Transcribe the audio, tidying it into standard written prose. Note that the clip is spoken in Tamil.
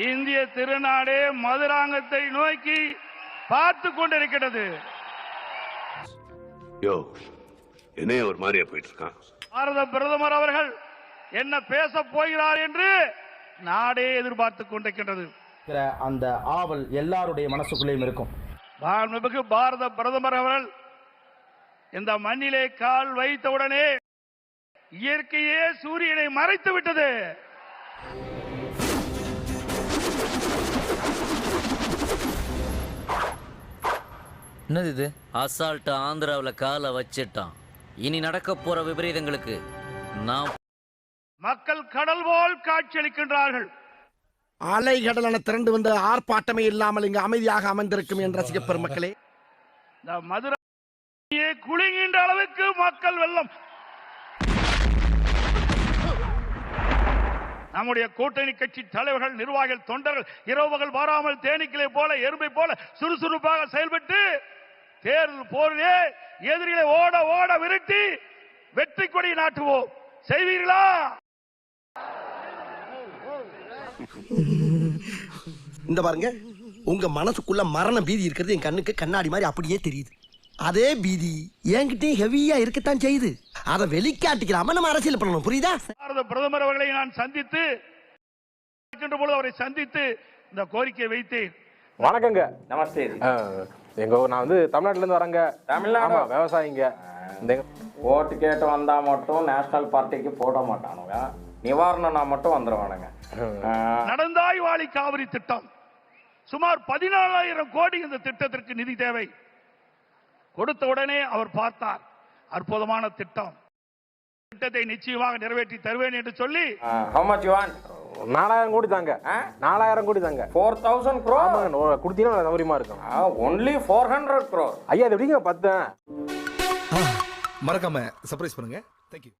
இந்திய திருநாடே மதுராங்கத்தை நோக்கி பார்த்து கொண்டிருக்கிறது. என்ன ஒரு மாதிரியா போயிட்டு இருக்கான். பாரத பிரதமர் அவர்கள் என்ன பேச போகிறார் என்று நாடே எதிர்பார்த்து கொண்டிருக்கின்றது. அந்த ஆவல் எல்லாருடைய மனசுக்குள்ளேயும் இருக்கும். மாண்புமிகு பாரத பிரதமர் அவர்கள் இந்த மண்ணிலே கால் வைத்தவுடனே இயற்கையே சூரியனை மறைத்து விட்டது. என்னது இது? அசால்ட் ஆந்திராவில் காலை வச்சிட்டான். இனி நடக்க போற விபரீதங்களுக்கு நாம் மக்கள் கடல் போல் காட்சியளிக்கின்றார்கள். அலை கடலான திரண்டு வந்த ஆர்ப்பாட்டமே இல்லாமல் இங்கு அமைதியாக அமர்ந்திருக்கும் என் ரசிக பெருமக்களே, இந்த மதுரையே குலுங்குகின்ற அளவுக்கு மக்கள் வெள்ளம். நம்முடைய கூட்டணி கட்சி தலைவர்கள், நிர்வாகிகள், தொண்டர்கள் இரவுகள் வாராமல் தேனீக்களை போல எறும்பை போல சுறுசுறுப்பாக செயல்பட்டு தேர்தல் போரிலே எதிரிகளை ஓட ஓட விரட்டி வெற்றி கொடி நாட்டுவோம். செய்வீர்களா? இந்த பாருங்க, உங்க மனசுக்குள்ள மரண பீதி இருக்கிறது என் கண்ணுக்கு கண்ணாடி மாதிரி அப்படியே தெரியுது. அதே பீதி என்கிட்டயும் ஹெவியா இருக்கத்தான் செய்யுது. அதை வெளிக்காட்டிக்கலாம நம்ம அரசியல் பண்ணணும், புரியுதா? பாரத பிரதமர் அவர்களை நான் சந்தித்து அவரை சந்தித்து இந்த கோரிக்கையை வைத்தேன். வணக்கங்க. நமஸ்தே. நான் வந்து தமிழ்நாட்டுல இருந்து வரேங்க. தமிழ்நாடு விவசாயிங்க. ஓட்டு கேட்டு வந்தா மட்டும் நேஷனல் பார்ட்டிக்கு போட மாட்டானுங்க, நிவாரணம்னா மட்டும் வந்துருவானுங்க. நடந்தாய் வாழி காவிரி திட்டம் சுமார் 14,000 கோடி இந்த திட்டத்திற்கு நிதி தேவை. கொடுத்த உடனே அவர் பார்த்தார், அற்புதமான திட்டம், திட்டத்தை நிச்சயமாக நிறைவேற்றி தருவேன் என்று சொல்லி how much you want? 4,000 கோடி தாங்க. 4,000 கோடி தாங்க. 4,000 crore குடுத்தீங்கன்னா சௌகரியமா இருக்கும். only 400 crore. ஐயா இது எப்படிங்க 10? மறக்காம சர்ப்ரைஸ் பண்ணுங்க. தேங்க்யூ.